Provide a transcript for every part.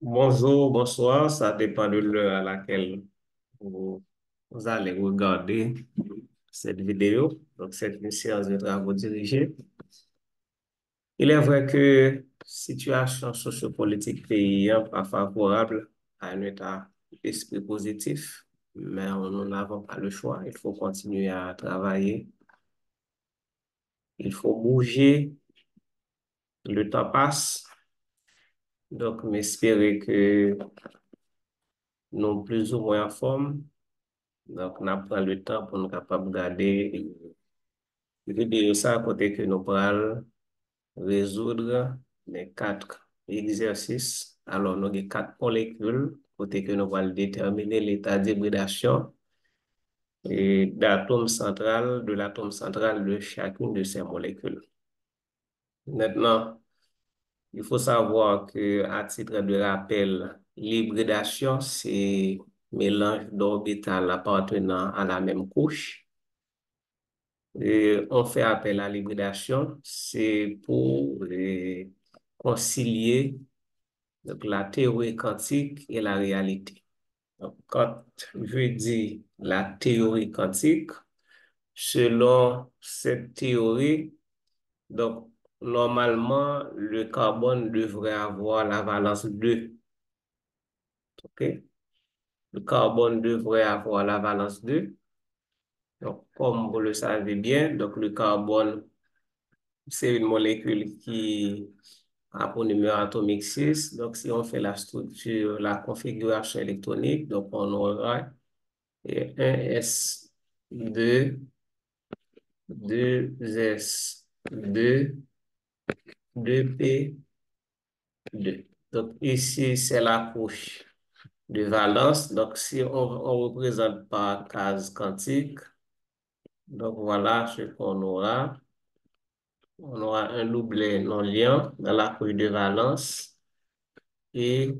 Bonjour, bonsoir, ça dépend de l'heure à laquelle vous allez regarder cette vidéo. Donc, c'est une séance de travaux dirigés. Il est vrai que situation sociopolitique pays n'est pas favorable à un état d'esprit positif, mais nous n'avons pas le choix. Il faut continuer à travailler. Il faut bouger. Le temps passe. Donc, m'espérer que nous plus ou moins en forme. Donc, on prend le temps pour nous capables de regarder vidéo ça à côté que nous pourrons résoudre les quatre exercices. Alors, nous avons quatre molécules, côté que nous allons déterminer l'état d'hybridation et de l'atome central de chacune de ces molécules. Maintenant, il faut savoir que, à titre de rappel, l'hybridation, c'est mélange d'orbitales appartenant à la même couche. Et on fait appel à l'hybridation, c'est pour concilier donc, la théorie quantique et la réalité. Donc, quand je dis la théorie quantique, selon cette théorie, donc, normalement, le carbone devrait avoir la valence 2. OK? Le carbone devrait avoir la valence 2. Donc, comme vous le savez bien, donc le carbone, c'est une molécule qui a pour numéro atomique 6. Donc, si on fait la structure, la configuration électronique, donc on aura un S, 2, 2S, 2, 2P, 2. Donc, ici, c'est la couche de valence. Donc, si on représente par case quantique, donc voilà ce qu'on aura. On aura un doublet non liant dans la couche de valence et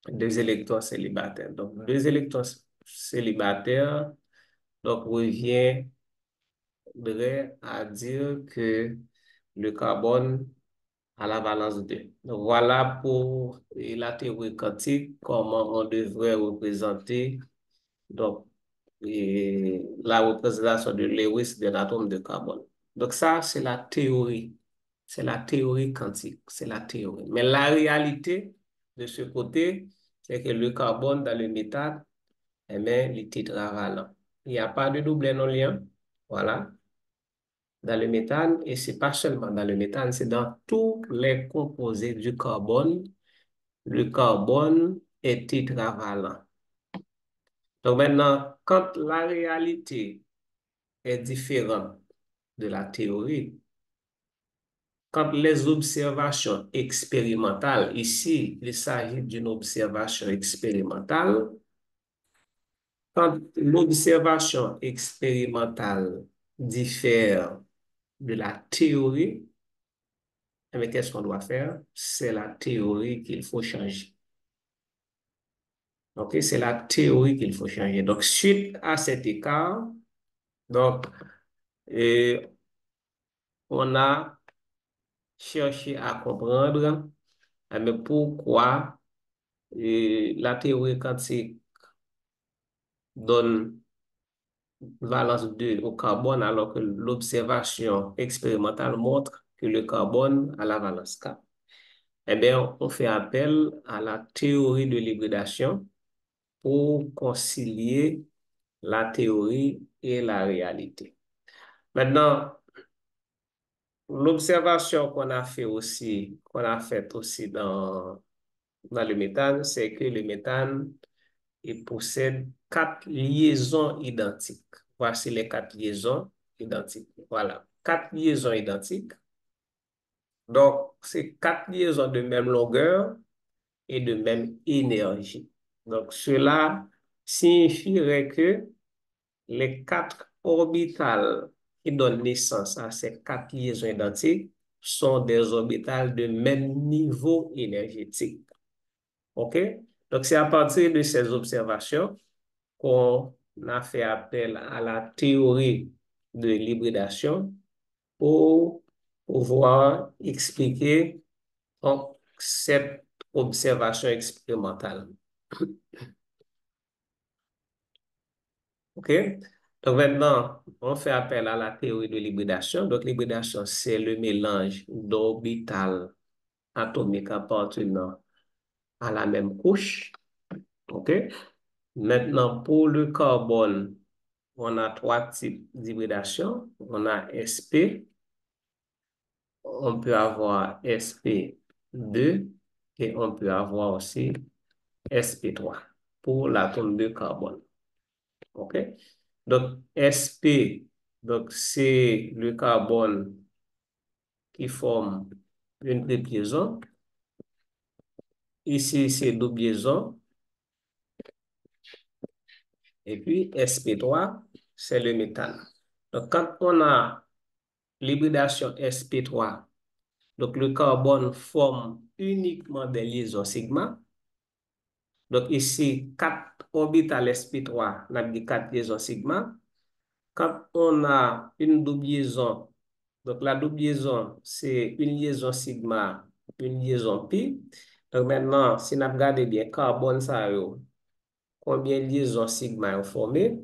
deux électrons célibataires. Donc, deux électrons célibataires, donc reviendrait à dire que le carbone a la valence 2. Donc, voilà pour la théorie quantique, comment on devrait représenter donc, la représentation de Lewis de l'atome de carbone. Donc, ça, c'est la théorie. C'est la théorie quantique. C'est la théorie. Mais la réalité de ce côté, c'est que le carbone dans le métal, eh bien, il est tétravalent. Il n'y a pas de double non liant. Voilà. Dans le méthane, et c'est pas seulement dans le méthane, c'est dans tous les composés du carbone. Le carbone est tétravalent. Donc maintenant, quand la réalité est différente de la théorie, quand les observations expérimentales, ici, il s'agit d'une observation expérimentale, quand l'observation expérimentale diffère de la théorie, mais qu'est-ce qu'on doit faire? C'est la théorie qu'il faut changer. OK? C'est la théorie qu'il faut changer. Donc, suite à cet écart, donc, euh, on a cherché à comprendre mais pourquoi la théorie quantique donne valence 2 au carbone alors que l'observation expérimentale montre que le carbone a la valence 4. Eh bien, on fait appel à la théorie de l'hybridation pour concilier la théorie et la réalité. Maintenant, l'observation qu'on a faite aussi dans le méthane, c'est que le méthane il possède quatre liaisons identiques. Voici les quatre liaisons identiques. Voilà, quatre liaisons identiques. Donc, c'est quatre liaisons de même longueur et de même énergie. Donc, cela signifierait que les quatre orbitales qui donnent naissance à ces quatre liaisons identiques sont des orbitales de même niveau énergétique. OK? Donc, c'est à partir de ces observations qu'on a fait appel à la théorie de l'hybridation pour pouvoir expliquer donc, cette observation expérimentale. OK? Donc maintenant, on fait appel à la théorie de l'hybridation. Donc l'hybridation, c'est le mélange d'orbitales atomiques appartenant à la même couche. OK? Maintenant, pour le carbone, on a trois types d'hybridation. On a SP, on peut avoir SP2 et on peut avoir aussi SP3 pour l'atome de carbone. OK? Donc, SP, donc c'est le carbone qui forme une triple liaison. Ici, c'est double liaison. Et puis, SP3, c'est le méthane. Donc, quand on a l'hybridation SP3, donc le carbone forme uniquement des liaisons sigma. Donc, ici, 4 orbitales SP3, on a dit 4 liaisons sigma. Quand on a une double liaison, donc la double liaison, c'est une liaison sigma, une liaison pi. Donc maintenant, si on regarde bien, carbone, ça yo, combien de liaisons sigma ont formé?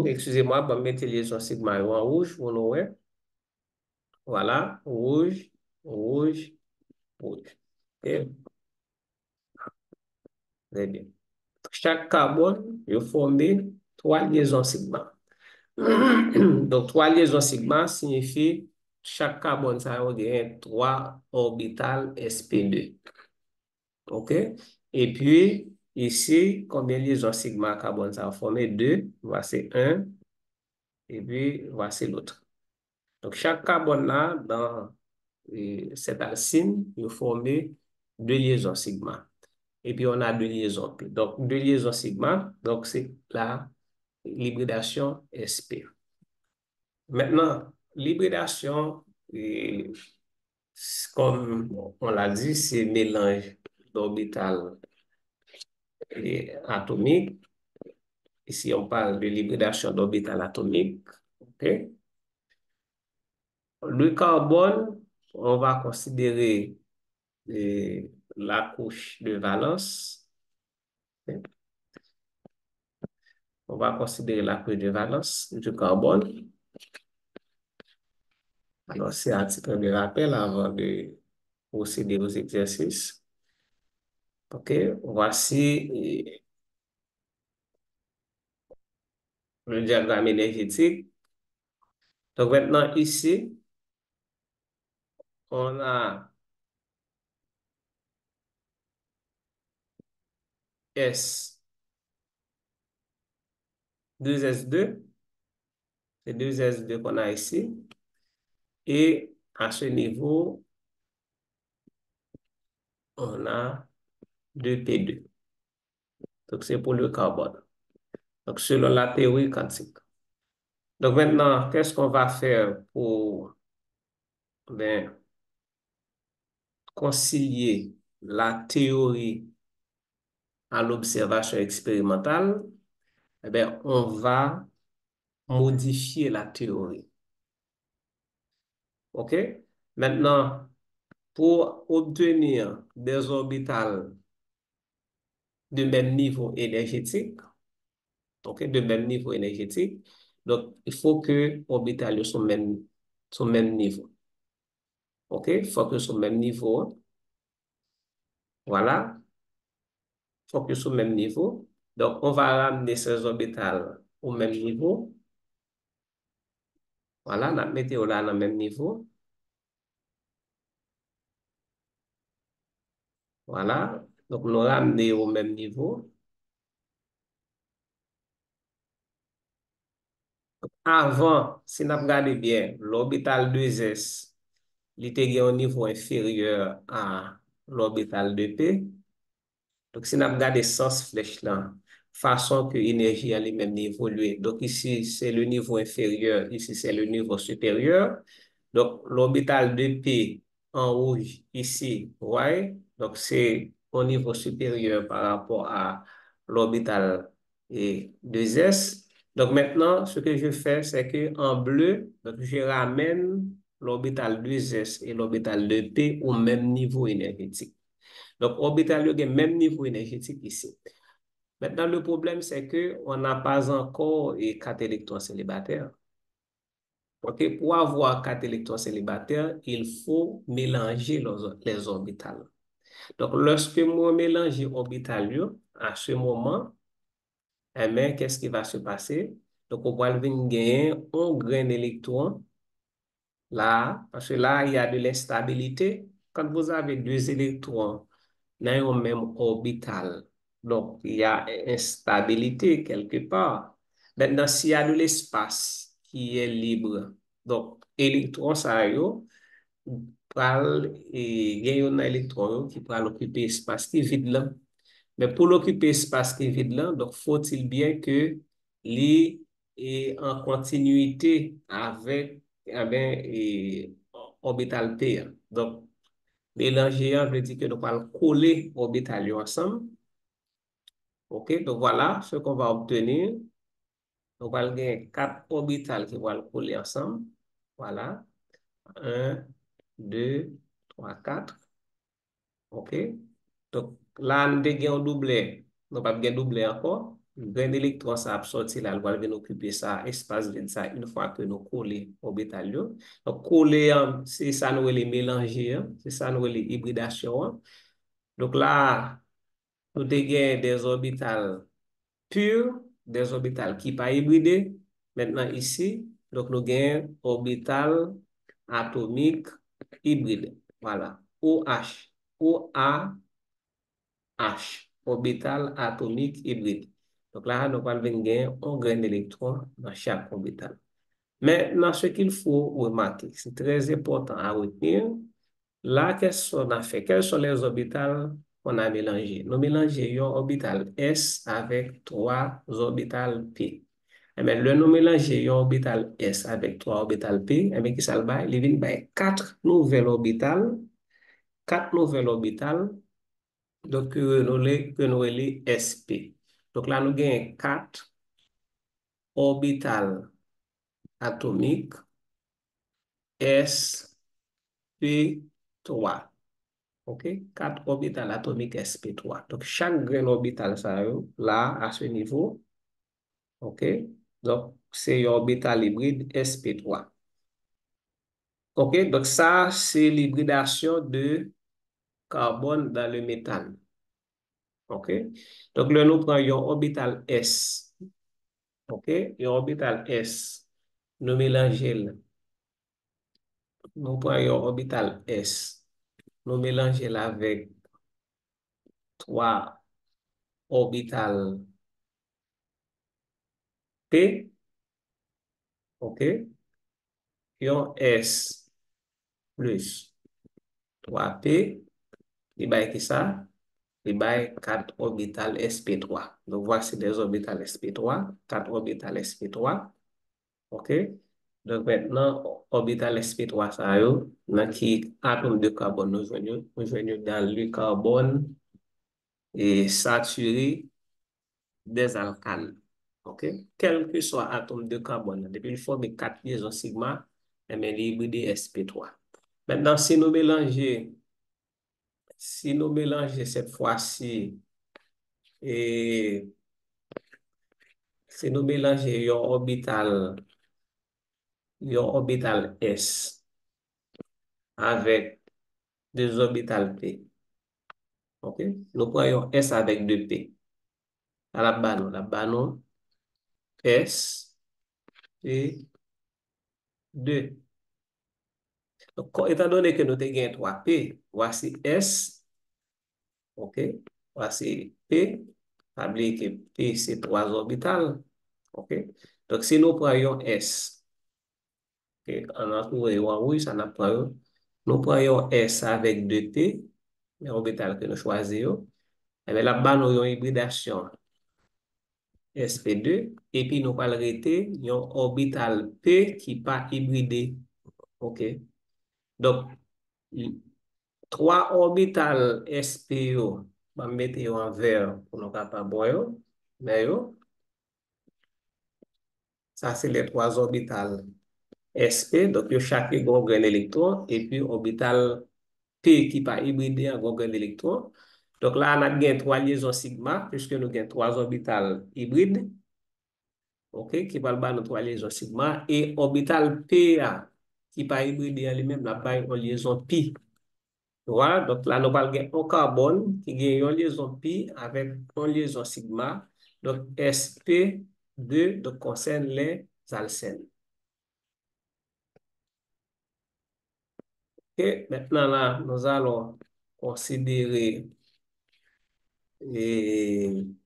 Excusez-moi, je vais mettre liaison sigma yo en rouge pour nous. Voilà, rouge, rouge, rouge. Ok, très bien. Chaque carbone, il formé 3 liaisons sigma. Donc, 3 liaisons sigma signifie chaque carbone, ça a 3 orbitales sp2. OK? Et puis, ici, combien de liaisons sigma carbone ça a formé? 2. Voici un. Et puis, voici l'autre. Donc, chaque carbone là, dans cette alcine, il formé 2 liaisons sigma. Et puis, on a 2 liaisons pi. Donc, 2 liaisons sigma, donc c'est la l'hybridation sp. Maintenant, l'hybridation, comme on l'a dit, c'est mélange d'orbitales atomiques. Ici, on parle de l'hybridation d'orbitales atomiques. OK? Le carbone, on va considérer la couche de valence. On va considérer la couche de valence du carbone. Alors, c'est un titre de rappel avant de procéder aux exercices. OK, voici le diagramme énergétique. Donc maintenant, ici, on a S, 2S2, c'est 2S2 qu'on a ici. Et à ce niveau, on a 2P2. Donc c'est pour le carbone. Donc selon la théorie quantique. Donc maintenant, qu'est-ce qu'on va faire pour ben, concilier la théorie à l'observation expérimentale? Eh bien, on va modifier la théorie. OK? Maintenant, pour obtenir des orbitales de même niveau énergétique, OK, de même niveau énergétique, donc il faut que orbitales soient même niveau. OK? Il faut que soient même niveau. Voilà. Il faut que soient même niveau. Donc, on va ramener ces orbitales au même niveau. Voilà, on mettre là dans le même niveau. Voilà. Donc, nous ramener au même niveau. Avant, si nous regardons bien, l'orbital 2S, il était au niveau inférieur à l'orbital 2P. Donc, si nous regardons sens flèche là, façon que l'énergie a les mêmes évoluer. Donc, ici, c'est le niveau inférieur, ici, c'est le niveau supérieur. Donc, l'orbital 2P en rouge, ici, ouais. Donc, c'est au niveau supérieur par rapport à l'orbital 2S. Donc, maintenant, ce que je fais, c'est que en bleu, donc, je ramène l'orbital 2s et l'orbital 2p au même niveau énergétique. Donc, orbital yo gen même niveau énergétique ici. Maintenant, le problème, c'est que on n'a pas encore 4 électrons célibataires. Ok, pour avoir 4 électrons célibataires, il faut mélanger les orbitales. Donc, lorsque moi mélange orbital yo, à ce moment, eh bien, qu'est-ce qui va se passer? Donc, on va venir gagner un grain d'électrons là, parce que là, il y a de l'instabilité. Quand vous avez deux électrons dans un même orbital, donc il y a instabilité quelque part. Maintenant, s'il y a de l'espace qui est libre, donc électrons, ça y est, pral et gen yon électron yo qui pral occuper espace qui vide là. Mais pour l'occuper espace qui vide là, donc faut-il bien que li est en continuité avec orbital P. Donc mélanger veut dire que nous allons coller orbital yo ensemble. OK, donc voilà ce qu'on va obtenir. Donc, on va avoir 4 orbitales qui vont coller ensemble. Voilà. Un, 2, 3, 4. OK? Donc, là, nous avons un doublet. Nous n'avons pas un doublet encore. Le grain d'électron, ça a sorti là, on va venir occuper ça, espace vide ça, une fois que nous collons orbital. Donc, coller, c'est ça nous les mélanger, c'est ça nous les hybridation. Donc là, nous avons des orbitales pures, des orbitales qui ne sont pas hybridées. Maintenant, ici, donc nous avons orbital atomique hybride. Voilà. OH. OA H, orbital atomique hybride. Donc là, nous allons gagner un grain d'électron dans chaque orbital. Mais dans ce qu'il faut remarquer, c'est très important à retenir, là, qu'est-ce qu'on a fait? Quels sont les orbitales qu'on a mélangés? Nous mélangeons un orbital S avec 3 orbitales P. Eh bien, le nous mélanger un orbital S avec 3 orbitales P, eh bien, qui ça le bail? Il vient 4 nouvelles orbitales, 4 nouvelles orbitales. Donc, que nous les SP. Donc là, nous avons 4 orbitales atomiques sp3. OK? 4 orbitales atomiques sp3. Donc, chaque grain orbital, ça, là, à ce niveau, OK? Donc, c'est un orbital hybride sp3. OK? Donc, ça, c'est l'hybridation de carbone dans le méthane. OK? Donc, là, nous prenons un orbital S. OK? Et orbital S, nous mélangeons, nous prenons orbital S, nous mélangeons avec 3 orbitales P, OK? Et un S plus 3P, il y qui ça? Il y a 4 orbitales sp3. Donc, voici des orbitales sp3, 4 orbitales sp3. OK? Donc maintenant, orbital sp3, ça y est, dans qui atome de carbone nous joignons dans le carbone et saturé des alcanes. OK? Quel que soit atome de carbone, depuis il forme 4 liaisons sigma, et bien l'hybride sp3. Maintenant, si nous mélangeons cette fois-ci, et si nous mélangeons un orbital S avec deux orbitales P. OK? Nous prenons S avec 2P. À la banon S, P, 2. Donc, étant donné que nous avons 3P, voici S, OK? Voici P, oublier que P, c'est 3 orbitales, OK? Donc, si nous prenons S, OK? On a trouvé en rouge, ça n'a pas. Nous prenons S avec 2P, l'orbital que nous choisissons. Et bien là-bas, nous avons une hybridation sp2, et puis nous allons arrêter un orbital P qui n'est pas hybridé. OK? Donc, 3 orbitales SPO, je vais mettre en vert pour nous capables voir. Mais ça, c'est les 3 orbitales sp, donc yo chaque gon grain électron, et puis orbital P qui pas hybridé en grain électron. Donc là, on a bien trois liaisons sigma, puisque nous avons trois orbitales hybrides, ok, qui parlent de trois liaisons sigma, et orbital PA, qui pas hybridé en lui-même, là, une liaison pi. Voilà, donc là, nous parlons d'un carbone qui a une liaison pi avec une liaison sigma. Donc, sp2 donc, concerne les alcènes. Et maintenant, là, nous allons considérer une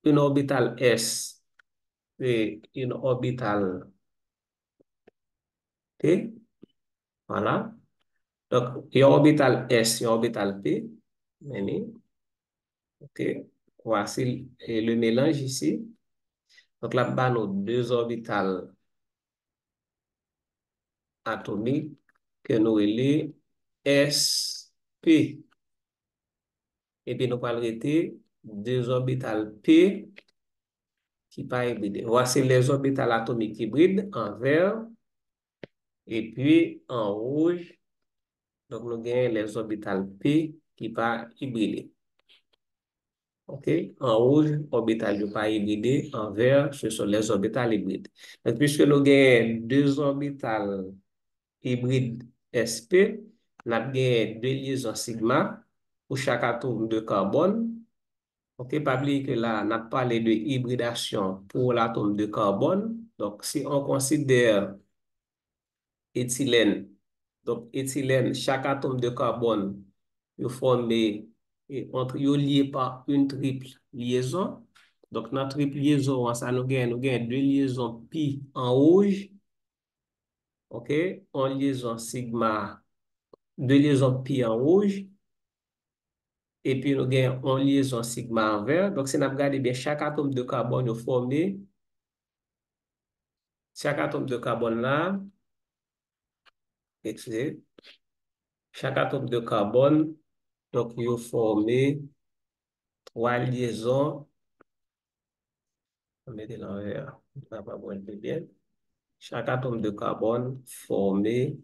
orbitale S et une orbitale P. Voilà. Donc, il y a une orbitale S et une orbitale P. OK. Voici le mélange ici. Donc là-bas, nous avons deux orbitales atomiques que nous appelons sp. Et puis, nous allons arrêter deux orbitales P qui pas hybrides. Voici les orbitales atomiques hybrides en vert et puis en rouge. Donc, nous avons les orbitales P qui pas hybridées. OK? En rouge, orbital de pas hybridé. En vert, ce sont les orbitales hybrides. Donc, puisque nous avons deux orbitales hybrides sp, nous avons deux liaisons sigma pour chaque atome de carbone. OK? Pas oublier que là, on a parlé de hybridation pour l'atome de carbone. Donc, si on considère éthylène, donc éthylène, chaque atome de carbone, est formé entre yo lié par une triple liaison. Donc, notre triple liaison, ça nous gagne deux liaisons pi en rouge, OK? En liaison sigma, deux liaisons pi en rouge, et puis nous gagnons en liaison sigma en vert. Donc, si nous regardons bien, chaque atome de carbone est formé, chaque atome de carbone là, excusez, chaque atome de carbone, donc, il est formé trois liaisons. On met l'envers, on va pas voir bien. Chaque atome de carbone formé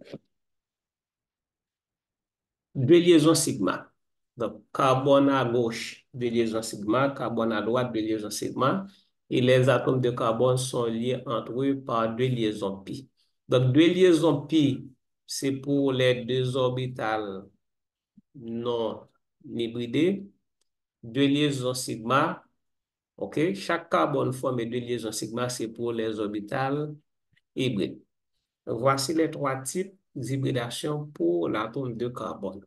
deux liaisons sigma. Donc, carbone à gauche, deux liaisons sigma, carbone à droite, deux liaisons sigma. Et les atomes de carbone sont liés entre eux par deux liaisons pi. Donc, deux liaisons pi, c'est pour les deux orbitales non hybridées. Deux liaisons sigma, OK? Chaque carbone formé deux liaisons sigma, c'est pour les orbitales hybrides. Voici les trois types d'hybridation pour l'atome de carbone.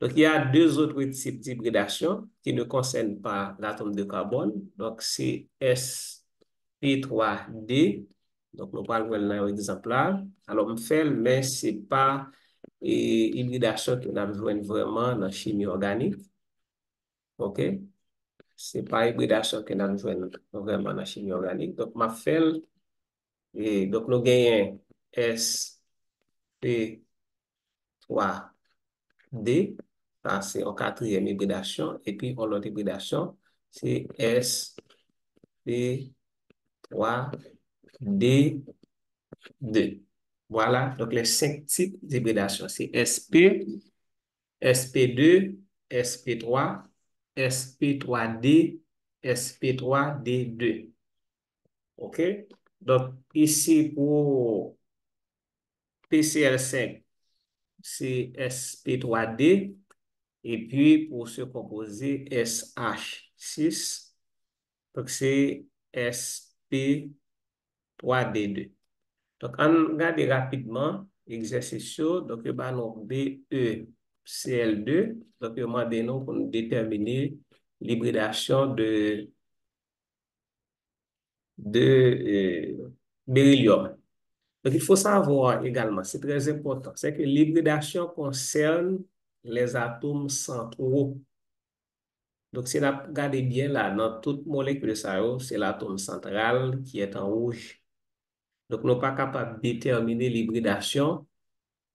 Donc, il y a deux autres types d'hybridation qui ne concernent pas l'atome de carbone. Donc, c'est sp3d. Donc, nous parlons d'un exemple là. Alors, on fait, mais ce n'est pas hybridation que nous avons vraiment dans la chimie organique. OK? Ce n'est pas hybridation que nous avons vraiment dans la chimie organique. Donc, ma fait, et donc, nous gagnons sp3d. Ça, c'est en quatrième hybridation. Et puis, en l'autre hybridation, c'est sp3d2. Voilà, donc les cinq types d'hybridation. C'est sp2, sp3, sp3d, sp3d2. OK? Donc, ici, pour PCl5, c'est sp3d. Et puis, pour se composer, SH6, donc c'est sp3d2. Donc, on regarde rapidement l'exercice chaud. Donc, il y a BeCl2. Donc, il y a nous pour nous déterminer l'hybridation de beryllium. Donc, il faut savoir également, c'est très important, c'est que l'hybridation concerne les atomes centraux. Donc, si on regarde bien là, dans toute molécule, c'est l'atome central qui est en rouge. Donc, nous ne sommes pas capables de déterminer l'hybridation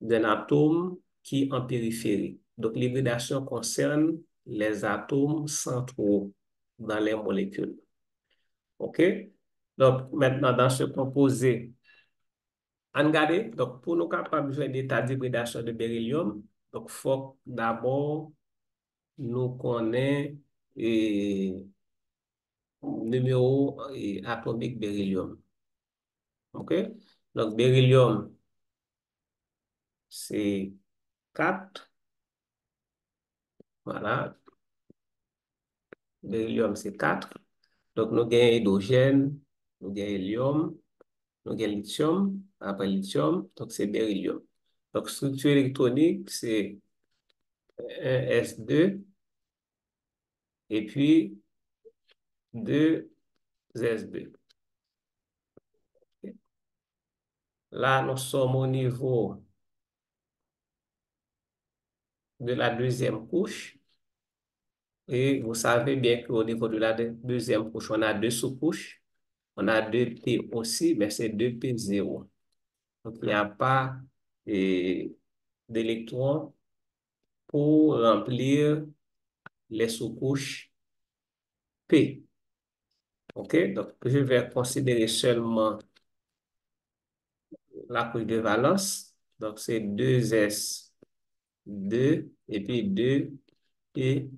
d'un atome qui est en périphérie. Donc, l'hybridation concerne les atomes centraux dans les molécules. OK? Donc, maintenant, dans ce composé, on regarde, donc, pour nous capables de faire l'état d'hybridation de beryllium, donc, il faut d'abord nous connaître le numéro atomique beryllium. OK? Donc, beryllium, c'est 4. Voilà. Beryllium, c'est 4. Donc, nous avons hydrogène, nous avons hélium, nous avons lithium. Après lithium, donc c'est beryllium. Donc, structure électronique, c'est un S2 et puis 2 S2. Là, nous sommes au niveau de la deuxième couche. Et vous savez bien qu'au niveau de la deuxième couche, on a deux sous-couches. On a deux P aussi, mais c'est deux P0. Donc, il n'y a pas d'électrons pour remplir les sous-couches P. OK? Donc, je vais considérer seulement la couche de valence. Donc, c'est 2s, 2 et puis 2 et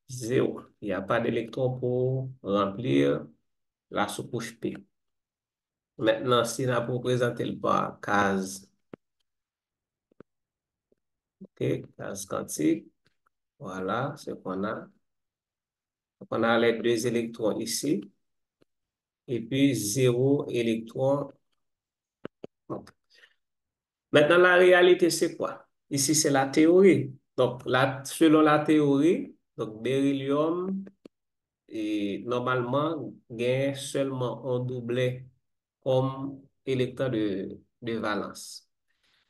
0. Il n'y a pas d'électron pour remplir la sous-couche P. Maintenant, si on a pour présenter le par case, OK, case quantique, voilà ce qu'on a. Donc, on a les deux électrons ici et puis 0 électron. Maintenant, la réalité, c'est quoi? Ici, c'est la théorie. Donc, selon la théorie, donc beryllium, normalement, gagne seulement un doublet comme électron de valence.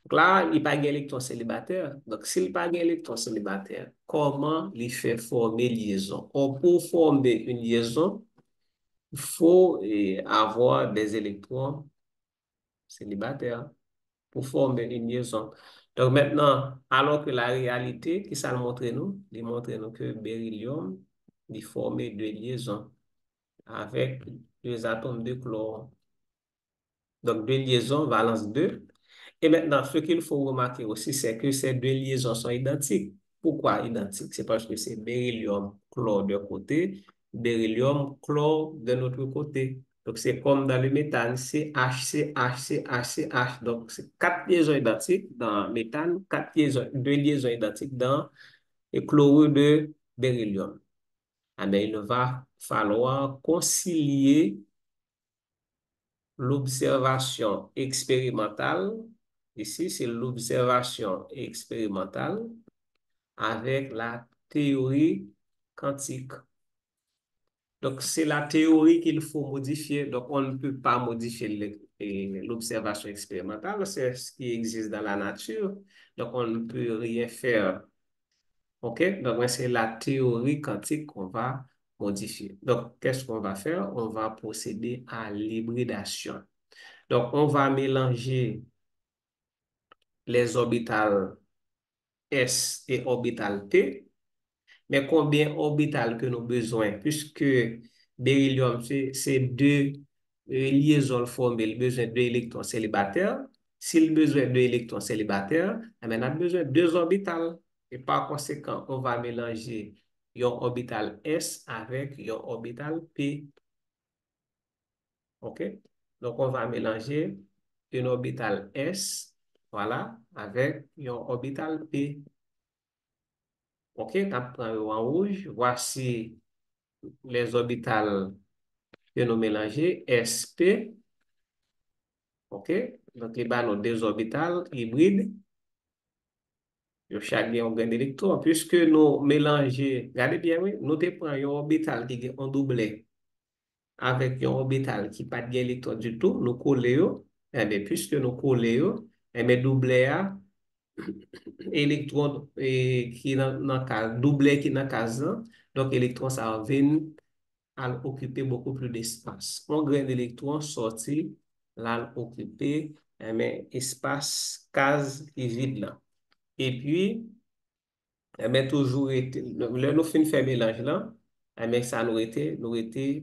Donc là, il n'y a pas d'électron célibataire. Donc, s'il n'y a pas d'électron célibataire, comment il fait former liaison? Or, pour former une liaison, il faut avoir des électrons célibataires pour former une liaison. Donc maintenant, alors que la réalité, qui ça le montre nous? Il montre nous que beryllium, il forme deux liaisons avec deux atomes de chlore. Donc deux liaisons, valence 2. Et maintenant, ce qu'il faut remarquer aussi, c'est que ces deux liaisons sont identiques. Pourquoi identiques? C'est parce que c'est beryllium chlore de côté, beryllium chlore de l'autre côté. Donc, c'est comme dans le méthane, c'est H, c'est H, c'est H, c'est H. Donc, c'est quatre liaisons identiques dans le méthane, deux liaisons identiques dans le chlorure de beryllium. Ah, mais il va falloir concilier l'observation expérimentale. Ici, c'est l'observation expérimentale avec la théorie quantique. Donc, c'est la théorie qu'il faut modifier. Donc, on ne peut pas modifier l'observation expérimentale. C'est ce qui existe dans la nature. Donc, on ne peut rien faire. OK? Donc, c'est la théorie quantique qu'on va modifier. Donc, qu'est-ce qu'on va faire? On va procéder à l'hybridation. Donc, on va mélanger les orbitales S et orbital P. Mais combien orbitales que nous avons besoin? Puisque beryllium, c'est deux liaisons formées, il a besoin de deux électrons célibataires. S'il a besoin de deux électrons célibataires, eh bien, on a besoin de deux orbitales. Et par conséquent, on va mélanger un orbital S avec un orbital P. OK? Donc, on va mélanger une orbitale S, voilà, avec un orbital P. OK? Après, en rouge, voici les orbitales que nous mélangons, SP. OK? Donc, il y a nos deux orbitales hybrides. Chaque un grain d'électron. Puisque nous mélangeons, regardez bien, oui, nous prenons un orbital qui est en doublet avec un orbital qui n'a pas d'électron du tout, nous collons, eh bien, puisque nous collons, eh bien, doublet a électron qui dans case, doublet qui dans case, donc électron ça vient à occuper beaucoup plus d'espace. Un grain d'électron sorti, là, occuper, eh bien, espace, case qui est vide là. Et puis, eh bien, toujours été, nous fin fait mélange là, eh bien, ça nous était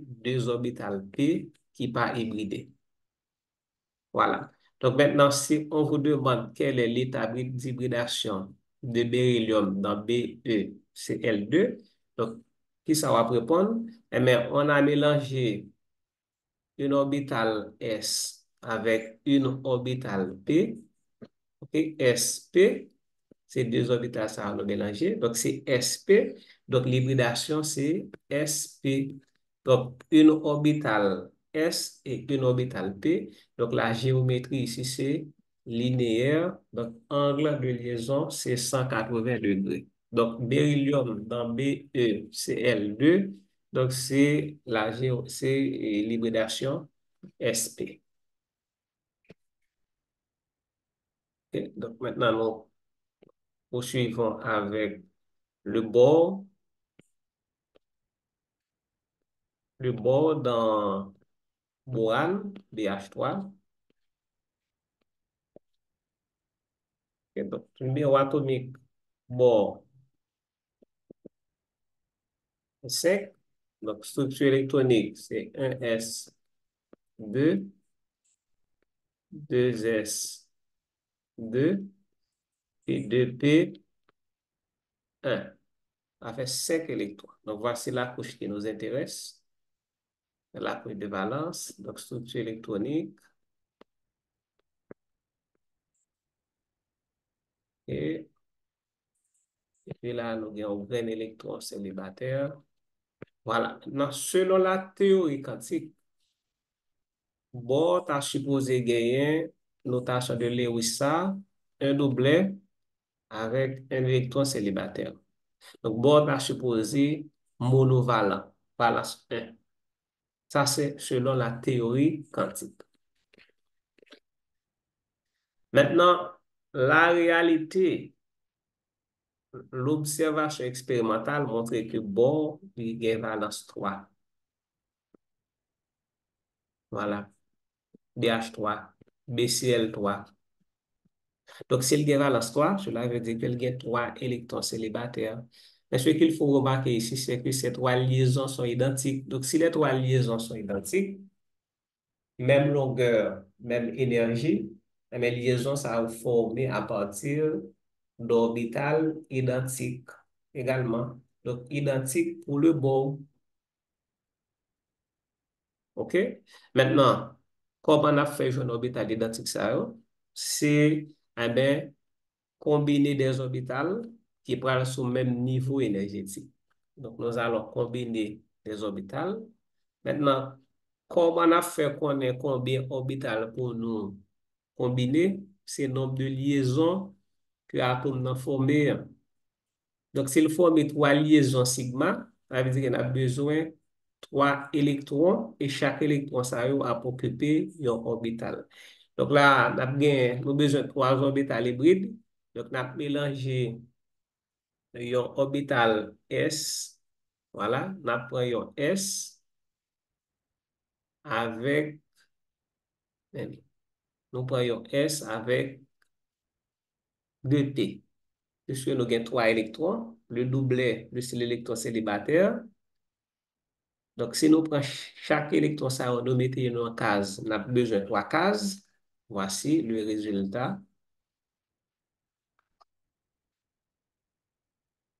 deux orbitales P qui n'est pas hybridé. Voilà. Donc maintenant, si on vous demande quel est l'état d'hybridation de beryllium dans BeCl2, donc qui ça va répondre? Eh bien, on a mélangé une orbitale S avec une orbitale P. OK, SP, c'est deux orbitales, ça va mélanger. Donc, c'est SP. Donc, l'hybridation, c'est SP. Donc, une orbitale S et une orbitale P. Donc, la géométrie ici, c'est linéaire. Donc, angle de liaison, c'est 180 degrés. Donc, beryllium dans BeCl2. Donc, c'est l'hybridation SP. OK? Donc, maintenant, nous poursuivons avec le bord. Le bord dans boran, BH3. Ok, donc, numéro atomique, bord 5. Donc, structure électronique, c'est 1s2, 2s2 et 2p1. Ça fait 5 électrons. Donc, voici la couche qui nous intéresse. La couche de valence. Donc, structure électronique. Et, et puis là, nous avons un électron célibataire. Voilà. Maintenant, selon la théorie quantique, bon, tu as supposé gagner notation de Lewis ça, un doublet avec un électron célibataire. Donc, bon, tu as supposé monovalent, valence 1. Ça, c'est selon la théorie quantique. Maintenant, la réalité, l'observation expérimentale montre que bon, il y a valence 3. Voilà. BH3, BCl3. Donc, s'il y a valence 3, cela veut dire qu'il y a 3 électrons célibataires. Mais ce qu'il faut remarquer ici, c'est que ces 3 liaisons sont identiques. Donc, si les 3 liaisons sont identiques, même longueur, même énergie, les liaisons, ça va former à partir d'orbitales identiques également. Donc, identiques pour le bord. OK? Maintenant, comment on a fait un orbital identique ça? C'est, eh bien, combiner des orbitales qui prennent sur le même niveau énergétique. Donc, nous allons combiner des orbitales. Maintenant, comment on a fait qu'on ait combien d'orbitales pour nous combiner? C'est le nombre de liaisons que l'atome a formé. Donc, s'il forme 3 liaisons sigma, ça veut dire qu'on a besoin 3 électrons et chaque électron, ça a pour occuper un orbital. Donc là, nous avons besoin de 3 orbitales hybrides. Donc, nous avons mélangé un orbital S. Voilà, nous prenons un S avec, nous prenons S avec 2P. Puisque nous avons 3 électrons, le doublet plus l'électron célibataire. Donc, si nous prenons chaque électron, ça nous mettons une case. On a besoin de 3 cases. Voici le résultat.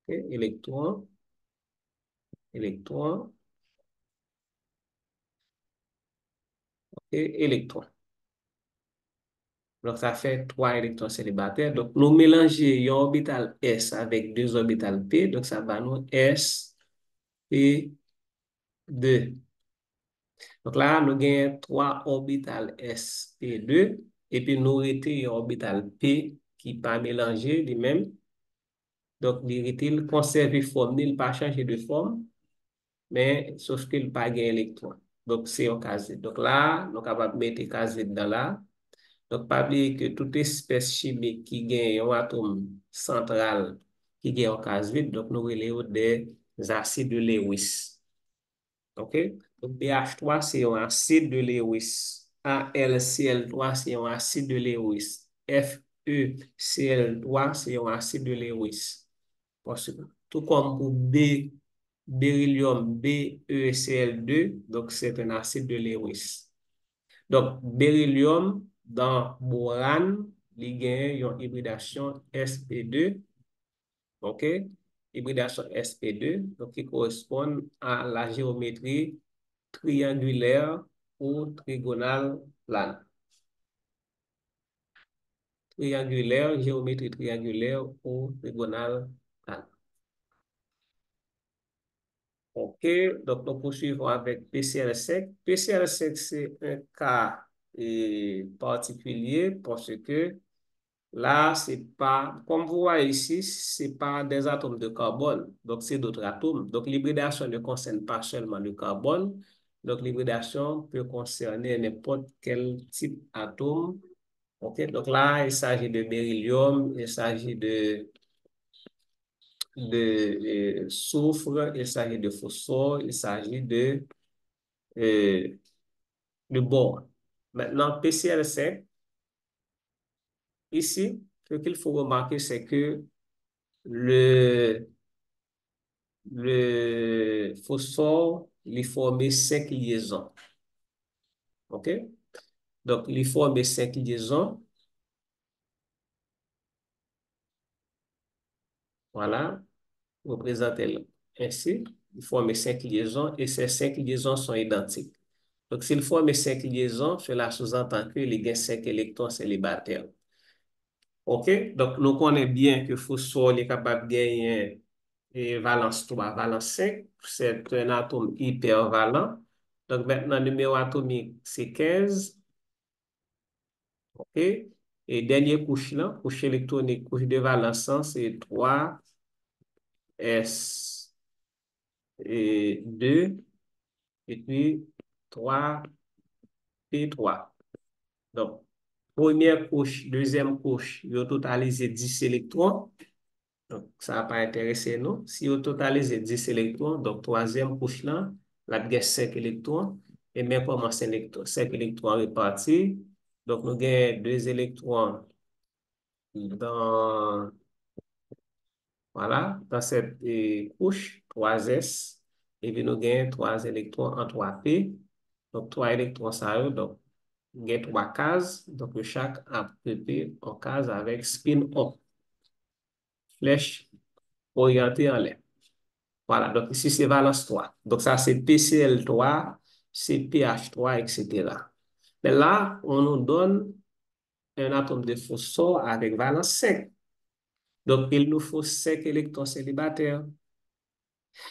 Okay. Électron, électron et électron. Donc, ça fait 3 électrons célibataires. Donc, nous mélangeons un orbital S avec 2 orbitales P. Donc, ça va nous S, P, 2. Donc là, nous avons 3 orbitales S, P, 2. Et puis, nous avons un orbital P qui n'est pas mélangé lui-même. Donc, il conserve forme, il pas changer de forme, mais sauf qu'il pas gain électron. Donc, c'est un case vide. Donc là, nous sommes capables de mettre case vide dans là. Donc, pas oublier que toute espèce chimique qui gagne un atome central qui gagne un case vide, donc nous relèvons des acides de Lewis. OK? Donc, BH3, c'est un acide de Lewis. AlCl3, c'est un acide de Lewis. FeCl3, c'est un acide de Lewis. Tout comme pour beryllium BeCl2, donc c'est un acide de Lewis. Donc, beryllium dans boran, il y a une hybridation sp2, ok? Hybridation sp2, donc qui correspond à la géométrie triangulaire ou trigonale plane. Triangulaire, géométrie triangulaire ou trigonale plane. OK, donc nous poursuivons avec PCR sec. PCR sec, c'est un cas particulier parce que là, c'est pas, comme vous voyez ici, c'est pas des atomes de carbone, donc c'est d'autres atomes. Donc l'hybridation ne concerne pas seulement le carbone, donc l'hybridation peut concerner n'importe quel type d'atome. OK, donc là, il s'agit de beryllium, il s'agit de soufre, il s'agit de phosphore, il s'agit euh, de bore. Maintenant, PCl5, ici, ce qu'il faut remarquer, c'est que le, le phosphore, il forme 5 liaisons. OK? Donc, il forme 5 liaisons. Voilà, représentez-le ainsi. Il forme 5 liaisons et ces 5 liaisons sont identiques. Donc, s'il forme 5 liaisons, cela sous-entend qu'il y a 5 électrons célibataires. OK? Donc, nous connaissons bien que phosphore est capable de gagner valence 3, valence 5. C'est un atome hypervalent. Donc, maintenant, le numéro atomique, c'est 15. OK? Et dernière couche là, couche électronique, couche de valence 100, c'est 3s2 et puis 3p3. Donc, première couche, deuxième couche, il a totalisé 10 électrons. Donc, ça va pas intéresser nous. Si on totalise 10 électrons, donc troisième couche là, la gain 5 électrons. Et même comment 5 électrons répartis. Donc, nous avons 2 électrons dans, voilà, dans cette couche, 3s. Et puis, nous avons 3 électrons en 3p. Donc, 3 électrons, ça a donc, nous avons 3 cases. Donc, chaque APP en case avec spin up, flèche orientée en l'air. Voilà, donc ici, c'est valence 3. Donc, ça, c'est PCl3, c'est pH3, etc. Mais là, on nous donne un atome de phosphore avec valence 5. Donc, il nous faut 5 électrons célibataires.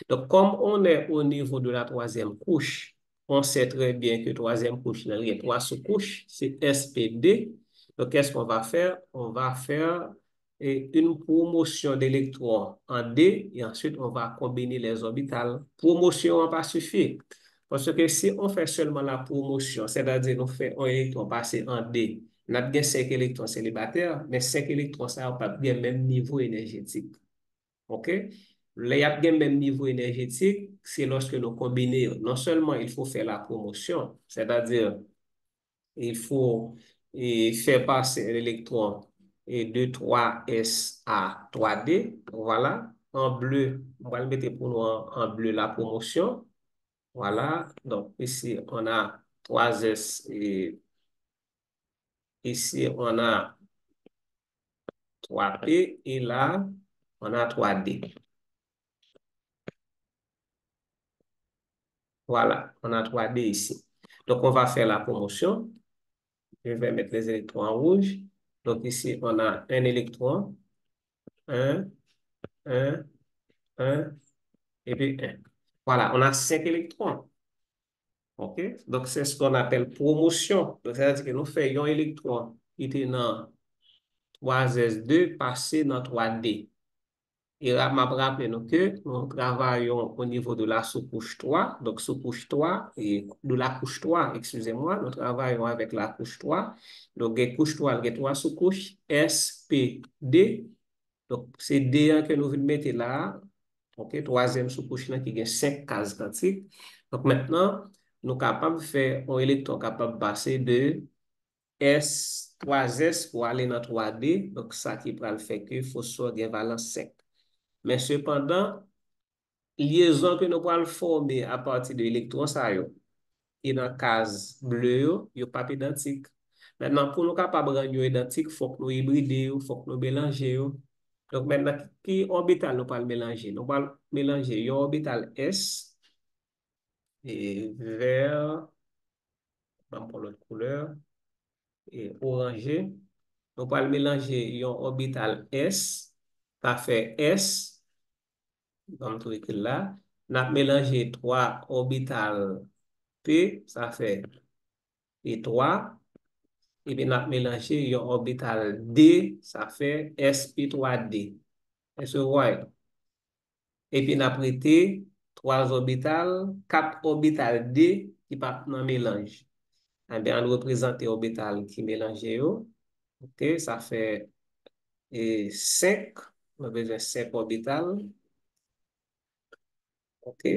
Donc, comme on est au niveau de la troisième couche, on sait très bien que troisième couche, il y a 3 sous-couches, c'est SPD. Donc, qu'est-ce qu'on va faire? On va faire une promotion d'électrons en D et ensuite, on va combiner les orbitales. Promotion n'a pas suffi. Parce que si on fait seulement la promotion, c'est-à-dire on fait un électron passer en D, on a bien 5 électrons célibataires, mais 5 électrons, ça n'a pas bien le même niveau énergétique. OK? Là, il y a bien le même niveau énergétique, c'est lorsque nous combinons. Non seulement il faut faire la promotion, c'est-à-dire il faut faire passer l'électron de 3s à 3d. Voilà. En bleu, on va le mettre pour nous en bleu la promotion. Voilà. Donc ici, on a 3s et ici, on a 3p et là, on a 3d. Voilà, on a 3D ici. Donc, on va faire la promotion. Je vais mettre les électrons en rouge. Donc, ici, on a un électron, un, un, un, et puis un. Voilà, on a 5 électrons. OK? Donc, c'est ce qu'on appelle promotion. Donc, c'est-à-dire que nous faisons un électron qui était dans 3s2 passer dans 3D. Et là, m'a rappelé nous que nous travaillons au niveau de la sous-couche 3. Donc, sous-couche 3 et de la couche 3, excusez-moi, nous travaillons avec la couche 3. Donc, la couche 3, il y a 3 sous-couches, S, P, D. Donc, c'est D1 que nous venons mettre là. OK, troisième sous-couche là qui a 5 cases quantiques. Donc, maintenant, nous sommes capables de faire un électron capable de passer de S, 3S pour aller dans 3D. Donc, ça qui va le faire que phosphore a valence 5. Mais cependant, liaison que nous pouvons former à partir de l'électron ça yo, et dans case bleu yo pas identique. Maintenant pour nous capable rendre yo identique, faut que nous hybrider, faut que nous mélanger yo. Donc maintenant qui orbital nous parle mélanger? Nous parle mélanger un orbital S et vert, pour l'autre couleur et orangé. Nous parle mélanger un orbital S, ça fait S dans le truc là. Nous mélanger trois orbitales P, ça fait P3. Et puis, nous mélanger un orbital D, ça fait sp3d. Est-ce que vous voyez? Et puis, nous prêté trois orbitales, quatre orbitales D qui partent dans le mélange. Eh bien, on représente l'orbital qui mélange. OK, ça fait 5. On a besoin de 5 orbitales. OK.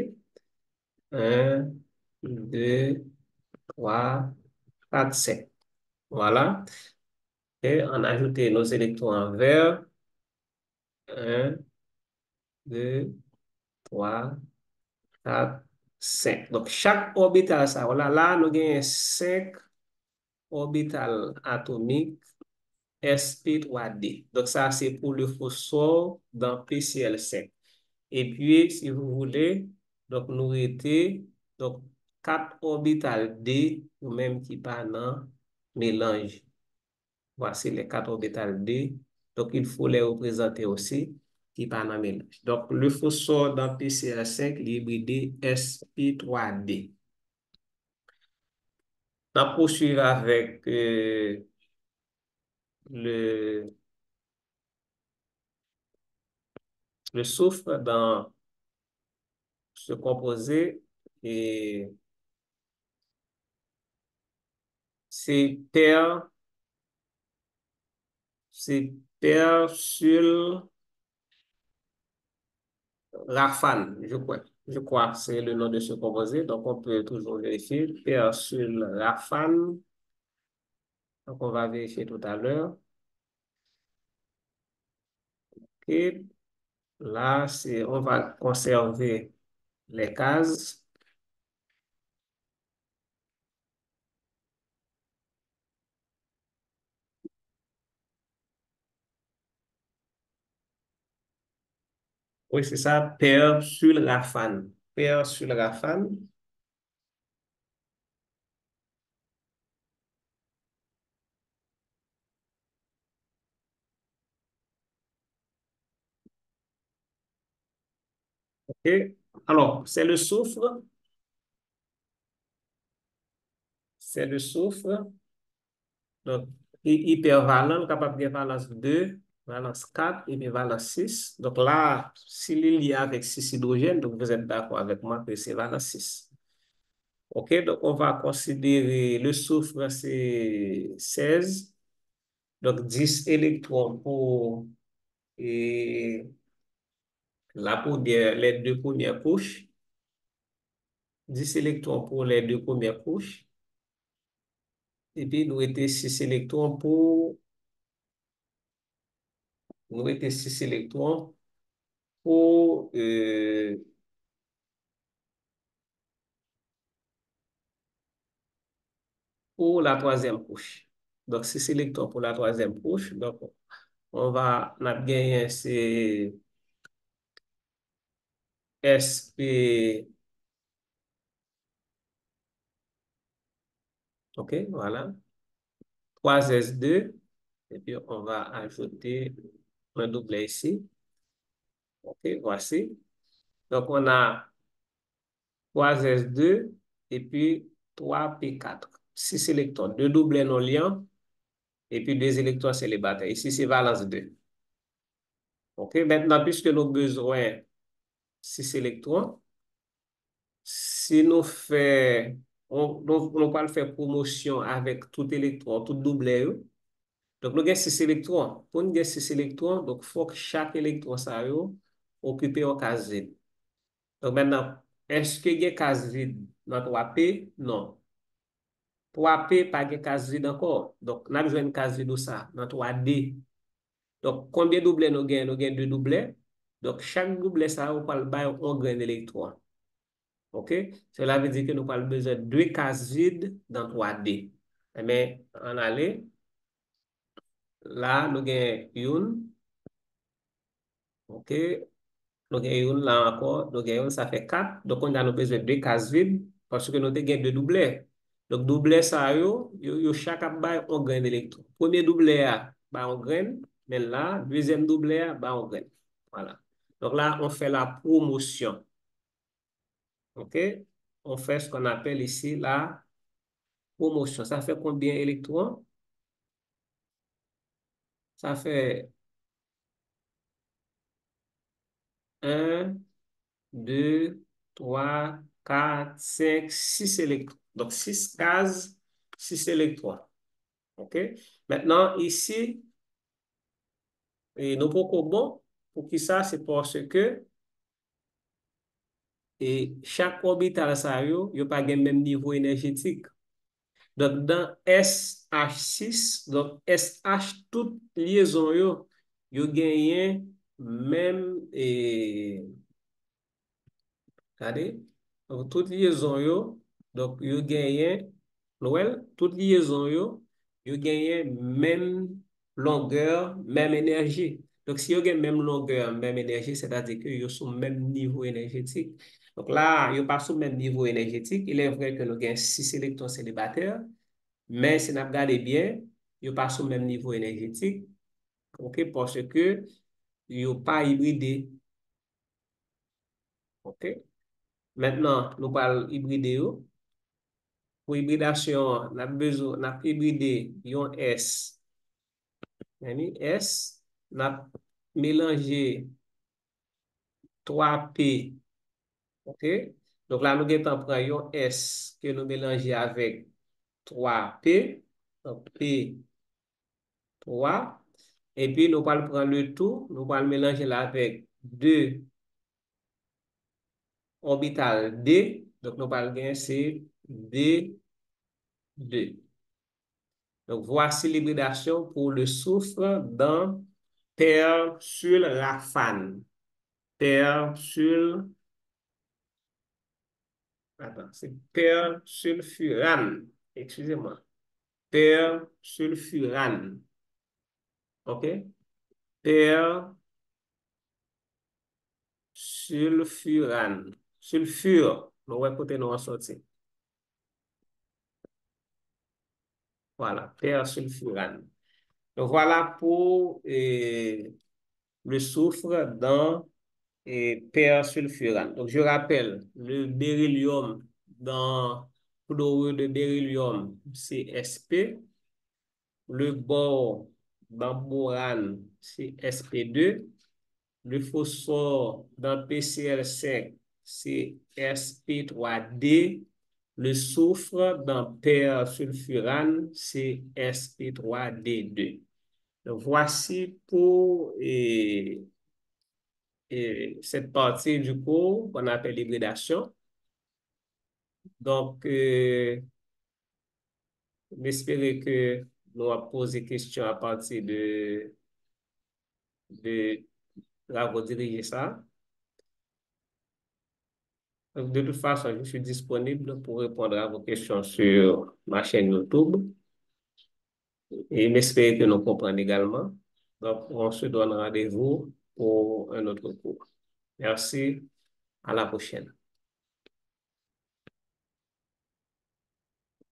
Un, 2, 3, 4, 5. Voilà. Et on a ajouté nos électrons en vert. Un, 2, 3, 4, 5. Donc, chaque orbital, ça, voilà, là, nous avons 5 orbitales atomiques sp3d. Donc, ça, c'est pour le phosphore dans PCl5. Et puis, si vous voulez, donc, nous étions donc 4 orbitales D, ou même qui pas dans mélange. Voici les 4 orbitales D. Donc, il faut les représenter aussi qui pas dans mélange. Donc, le phosphore dans PCl5, l'hybridé sp3d. On va poursuivre avec le, le soufre dans ce composé et c'est persulrafane, je crois. Je crois que c'est le nom de ce composé, donc on peut toujours vérifier. Persulrafane, donc on va vérifier tout à l'heure. Et là, on va conserver les cases. Oui, c'est ça, persulrafane. Persulrafane. OK. Alors, c'est le soufre. C'est le soufre. Donc, hypervalent, capable de valence 2, valence 4 et puis valence 6. Donc là, s'il est lié avec 6 hydrogènes, donc vous êtes d'accord avec moi que c'est valence 6. OK, donc on va considérer le soufre, c'est 16. Donc 10 électrons pour et les deux premières couches. 10 électrons pour les deux premières couches. Et puis nous étions 6 électrons pour pour la troisième couche. Donc, si c'est l'électron pour la troisième couche, donc on a gagné c'est SP, OK, voilà, 3s2, et puis on va ajouter un doublet ici. OK, voici. Donc, on a 3s2 et puis 3p4. 6 électrons, deux doublets non liants, et puis deux électrons célibataires. Ici, c'est valence 2. OK, maintenant, puisque nous avons besoin 6 électrons, si nous faisons, on va faire promotion avec tout électron, tout doublet. Donc, nous avons 6 électrons. Pour nous avoir 6 électrons, donc, il faut que chaque électron ça occupe une case vide. Donc, maintenant, est-ce qu'il y a une case vide dans 3P? Non. 3P, pas de case vide encore. Donc, nous avons besoin d'une case vide dans ça, dans 3D. Donc, combien de doublets nous avons? Nous avons deux doublets. Donc, chaque doublet, ça, on parle de un grain d'électron. OK? Cela veut dire que nous avons besoin de deux cases vides dans 3D. Mais en aller, là, nous avons une. OK? Nous avons une là encore. Nous avons une, ça fait 4. Donc, on a besoin de deux cases vides parce que nous avons deux doublets. Donc, doublet, ça, chaque a un grain d'électron. Premier doublet, un grain. Mais là, deuxième doublet, un grain. Voilà. Donc là, on fait la promotion. OK? On fait ce qu'on appelle ici la promotion. Ça fait combien d'électrons? Ça fait un, 2, 3, 4, 5, 6 électrons. Donc, 6 cases, 6 électrons. OK? Maintenant, ici, et nous pouvons bon, pour qui ça, c'est parce que chaque orbital, ça, n'a pas le même niveau énergétique. Donc, dans SH6, donc SH, toute liaison, yo gagne même, regardez, donc toute liaison, donc yo gagne, Noël, toute liaison, yo gagne même longueur, même énergie. Donc, si yo gagne même longueur, même énergie, c'est-à-dire que yo sont même niveau énergétique. Donc là, yo pas sur même niveau énergétique. Il est vrai que nous gagnons 6 électrons célibataires, mais si nous regardons bien, ils ne pas sur le même niveau énergétique, ok, parce que ils n'ont pas hybridé. Ok? Maintenant, nous parlons hybrider. Pour hybridation, nous avons besoin d'hybrider ion S. S, nous avons mélangé 3P. Ok? Donc là, nous avons pris ion S que nous mélangeons avec 3P. Donc P, 3. Et puis, nous allons prendre le tout, nous allons mélanger là avec 2 orbital D. Donc, nous allons gagner c'est D2. Donc, voici l'hybridation pour le soufre dans perfsulrafane. Perfsul... Attends, c'est persulfurane. Excusez-moi. Persulfurane. OK? Persulfurane. Sulfure. Nous allons écouter nous en sortir. Voilà, persulfurane. Donc, voilà pour le soufre dans persulfurane. Donc, je rappelle, le beryllium dans chlorure de beryllium, c'est Sp. Le bore dans borane, c'est Sp2. Le phosphore dans PCl5, c'est Sp3D. Le soufre dans persulfurane, c'est Sp3D2. Donc, voici pour cette partie du cours qu'on appelle l'hybridation. Donc, j'espère que nous allons poser des questions à partir de travaux dirigés ça. Donc, de toute façon, je suis disponible pour répondre à vos questions sur ma chaîne YouTube et j'espère que nous comprenons également. Donc, on se donne rendez-vous pour un autre cours. Merci, à la prochaine.